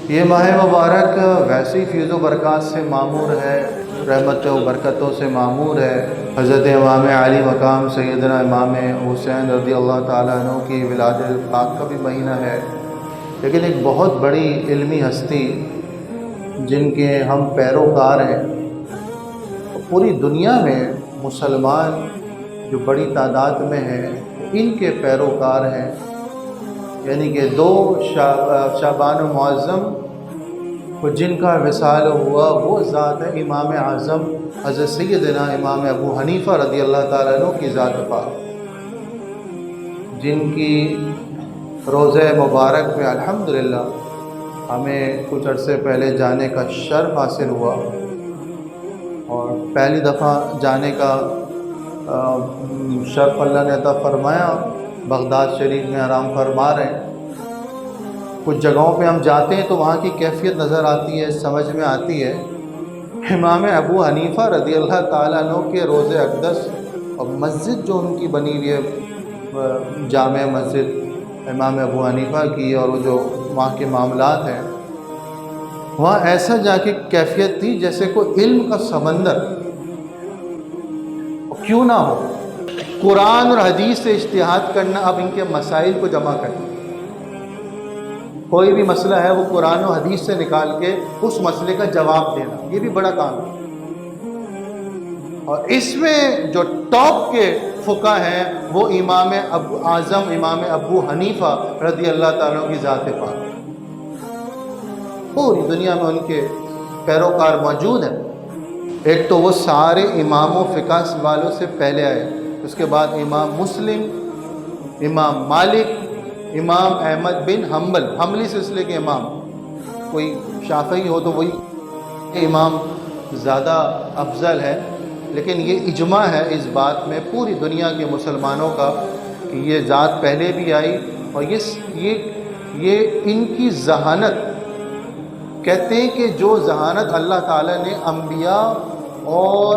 یہ ماہ مبارک ویسی فیض و برکات سے معمور ہے، رحمت و برکتوں سے معمور ہے۔ حضرت امام علی مقام سیدنا امام حسین رضی اللہ تعالیٰ عنہ کی ولادت پاک کا بھی مہینہ ہے، لیکن ایک بہت بڑی علمی ہستی جن کے ہم پیروکار ہیں، پوری دنیا میں مسلمان جو بڑی تعداد میں ہیں ان کے پیروکار ہیں، یعنی کہ 2 شعبان معظم کو جن کا وصال ہوا وہ ذات ہے امام اعظم حضرت سیدنا امام ابو حنیفہ رضی اللہ تعالیٰ عنہ کی ذات پاک، جن کی روضہ مبارک میں الحمدللہ ہمیں کچھ عرصے پہلے جانے کا شرف حاصل ہوا، اور پہلی دفعہ جانے کا شرف اللہ نے عطا فرمایا۔ بغداد شریف میں آرام فرما رہے ہیں، کچھ جگہوں پہ ہم جاتے ہیں تو وہاں کی کیفیت نظر آتی ہے، سمجھ میں آتی ہے۔ امام ابو حنیفہ رضی اللہ تعالیٰ عنہ کے روضہ اقدس اور مسجد جو ان کی بنی ہوئی ہے جامع مسجد امام ابو حنیفہ کی، اور وہ جو وہاں کے معاملات ہیں وہاں ایسا جا کے کیفیت تھی جیسے کوئی علم کا سمندر، کیوں نہ ہو قرآن اور حدیث سے اجتہاد کرنا، اب ان کے مسائل کو جمع کرنا، کوئی بھی مسئلہ ہے وہ قرآن و حدیث سے نکال کے اس مسئلے کا جواب دینا، یہ بھی بڑا کام ہے۔ اور اس میں جو ٹاپ کے فقہ ہیں وہ امام اعظم امام ابو حنیفہ رضی اللہ تعالیٰ کی ذات پاک، پوری دنیا میں ان کے پیروکار موجود ہیں۔ ایک تو وہ سارے اماموں فقہ والوں سے پہلے آئے، اس کے بعد امام مسلم، امام مالک، امام احمد بن حنبل، حنبلی سلسلے کے امام، کوئی شافعی ہو تو وہی امام زیادہ افضل ہے، لیکن یہ اجماع ہے اس بات میں پوری دنیا کے مسلمانوں کا کہ یہ ذات پہلے بھی آئی، اور یہ ان کی ذہانت، کہتے ہیں کہ جو ذہانت اللہ تعالیٰ نے انبیاء اور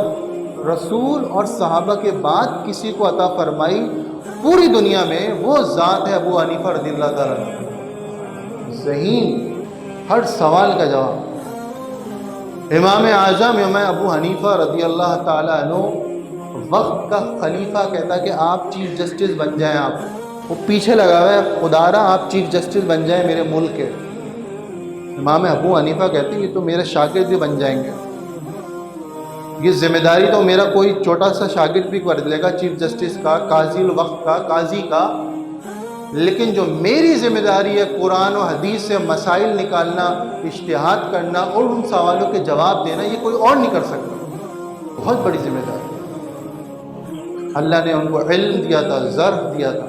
رسول اور صحابہ کے بعد کسی کو عطا فرمائی پوری دنیا میں، وہ ذات ہے ابو حنیفہ رضی اللہ تعالیٰ عنہ، ذہین، ہر سوال کا جواب۔ امام اعظم امام ابو حنیفہ رضی اللہ تعالیٰ عنہ وقت کا خلیفہ کہتا کہ آپ چیف جسٹس بن جائیں، آپ وہ پیچھے لگا ہوا ہے، خدارا آپ چیف جسٹس بن جائیں میرے ملک کے۔ امام ابو حنیفہ کہتے ہیں یہ تو میرے شاگرد بھی بن جائیں گے، یہ ذمہ داری تو میرا کوئی چھوٹا سا شاگرد بھی کر لے گا، چیف جسٹس کا، قاضی الوقت کا، قاضی کا، لیکن جو میری ذمہ داری ہے قرآن و حدیث سے مسائل نکالنا، اجتہاد کرنا اور ان سوالوں کے جواب دینا، یہ کوئی اور نہیں کر سکتا، بہت بڑی ذمہ داری۔ اللہ نے ان کو علم دیا تھا، ظرف دیا تھا،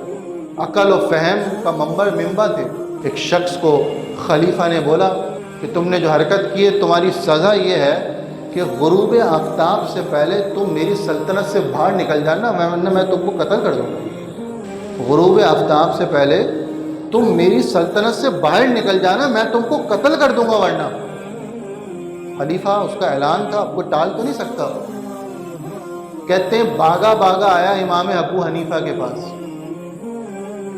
عقل و فہم کا ممبر تھے۔ ایک شخص کو خلیفہ نے بولا کہ تم نے جو حرکت کی ہے تمہاری سزا یہ ہے کہ غروب آفتاب سے پہلے تم میری سلطنت سے باہر نکل جانا، ورنہ میں تم کو قتل کر دوں گا۔ غروب آفتاب سے پہلے تم میری سلطنت سے باہر نکل جانا، میں تم کو قتل کر دوں گا ورنہ۔ خلیفہ اس کا اعلان تھا، اب کوئی ٹال تو نہیں سکتا۔ کہتے ہیں بھاگا بھاگا آیا امام ابو حنیفہ کے پاس،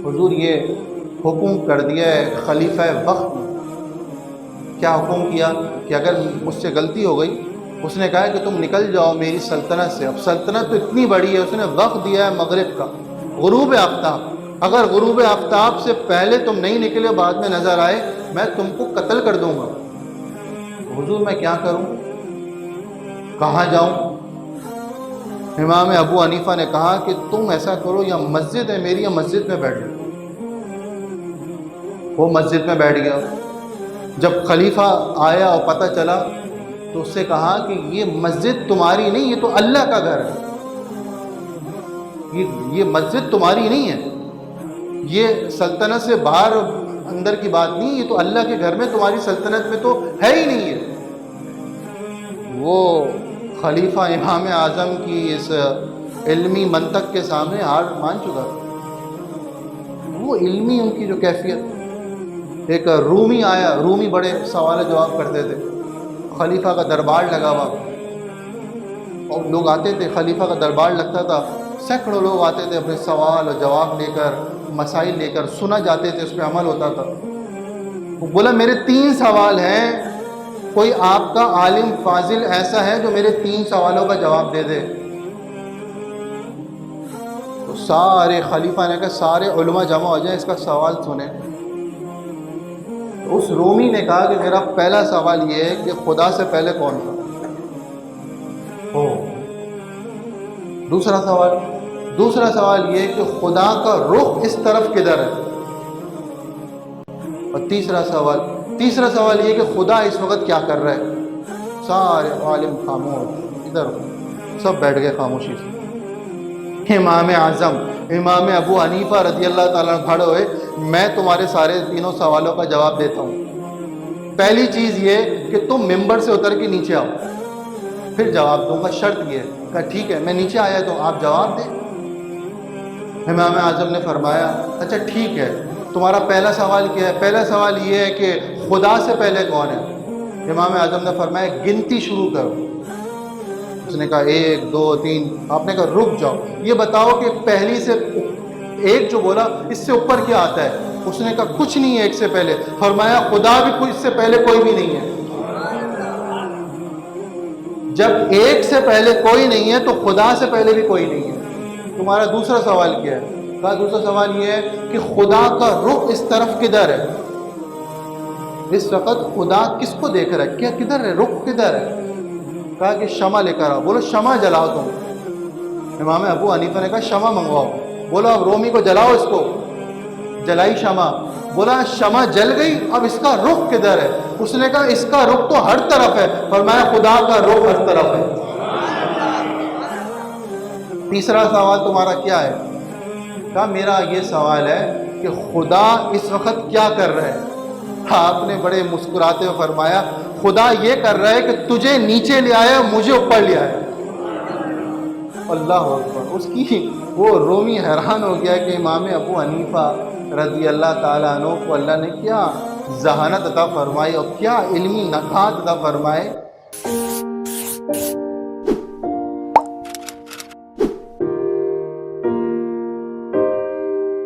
حضور یہ حکم کر دیا ہے خلیفہ وقت نے۔ کیا حکم کیا کہ اگر مجھ سے غلطی ہو گئی، اس نے کہا کہ تم نکل جاؤ میری سلطنت سے۔ اب سلطنت تو اتنی بڑی ہے، اس نے وقت دیا ہے مغرب کا، غروب آفتاب، اگر غروب آفتاب سے پہلے تم نہیں نکلے بعد میں نظر آئے میں تم کو قتل کر دوں گا۔ حضور میں کیا کروں، کہاں جاؤں؟ امام ابو حنیفہ نے کہا کہ تم ایسا کرو، یا مسجد ہے میری، یا مسجد میں بیٹھ جاؤ۔ وہ مسجد میں بیٹھ گیا۔ جب خلیفہ آیا اور پتہ چلا تو اس سے کہا کہ یہ مسجد تمہاری نہیں، یہ تو اللہ کا گھر ہے، یہ مسجد تمہاری نہیں ہے، یہ سلطنت سے باہر اندر کی بات نہیں، یہ تو اللہ کے گھر میں، تمہاری سلطنت میں تو ہے ہی نہیں ہے۔ وہ خلیفہ امام اعظم کی اس علمی منطق کے سامنے ہار مان چکا تھا۔ وہ علمی ان کی جو کیفیت، ایک رومی آیا، رومی بڑے سوال جواب کرتے تھے، خلیفہ کا دربار لگا ہوا، اور لوگ آتے تھے، خلیفہ کا دربار لگتا تھا، سینکڑوں لوگ آتے تھے اپنے سوال اور جواب لے کر، مسائل لے کر، سنا جاتے تھے، اس پہ عمل ہوتا تھا۔ بولا میرے 3 سوال ہیں، کوئی آپ کا عالم فاضل ایسا ہے جو میرے 3 سوالوں کا جواب دے دے؟ تو سارے خلیفہ نے کہا سارے علماء جمع ہو جائیں، اس کا سوال سنیں۔ اس رومی نے کہا کہ میرا پہلا سوال یہ ہے کہ خدا سے پہلے کون تھا؟ دوسرا سوال یہ کہ خدا کا رخ اس طرف کدھر ہے؟ اور تیسرا سوال یہ کہ خدا اس وقت کیا کر رہا ہے؟ سارے عالم خاموش، ادھر سب بیٹھ گئے خاموشی سے۔ امام اعظم امام ابو حنیفہ رضی اللہ تعالیٰ عنہ کھڑے ہوئے، میں تمہارے سارے تینوں سوالوں کا جواب دیتا ہوں۔ پہلی چیز یہ کہ تم ممبر سے اتر کے نیچے آؤ، پھر جواب دوں گا۔ شرط یہ ہے، کہا ٹھیک ہے میں نیچے آیا تو آپ جواب دیں۔ امام اعظم نے فرمایا اچھا ٹھیک ہے، تمہارا پہلا سوال کیا ہے؟ پہلا سوال یہ ہے کہ خدا سے پہلے کون ہے؟ امام اعظم نے فرمایا گنتی شروع کرو۔ اس نے کہا 1 2 3۔ آپ نے کہا رک جاؤ، یہ بتاؤ کہ پہلی سے ایک جو بولا اس سے اوپر کیا آتا ہے؟ اس نے کہا کچھ نہیں ہے ایک سے پہلے۔ فرمایا خدا بھی کوئی اس سے پہلے کوئی بھی نہیں ہے۔ جب ایک سے پہلے کوئی نہیں ہے تو خدا سے پہلے بھی کوئی نہیں ہے۔ تمہارا دوسرا سوال کیا ہے؟ کہا دوسرا سوال یہ ہے کہ خدا کا رخ اس طرف کدھر ہے؟ اس وقت خدا کس کو دیکھ رہا ہے؟ کیا کدھر ہے؟ رخ کدھر ہے؟ کہا کہ شمع لے کر آؤ۔ بولو شمع جلاؤ تم۔ امام ابو حنیفہ نے کہا شمع منگواؤ۔ بولا اب رومی کو جلاؤ اس کو۔ جلائی شمع۔ بولا شمع جل گئی، اب اس کا رخ کدھر ہے؟ اس نے کہا اس کا رخ تو ہر طرف ہے۔ فرمایا خدا کا رخ ہر طرف ہے۔ تیسرا سوال تمہارا کیا ہے؟ کہا میرا یہ سوال ہے کہ خدا اس وقت کیا کر رہا ہے؟ آپ نے بڑے مسکراتے ہوئے فرمایا خدا یہ کر رہا ہے کہ تجھے نیچے لے آیا مجھے اوپر لے آیا۔ اللہ اکبر۔ اس کی وہ رومی حیران ہو گیا کہ امام ابو حنیفہ رضی اللہ تعالیٰ عنہ کو اللہ نے کیا ذہانت عطا فرمائی اور کیا علمی نکات عطا فرمائے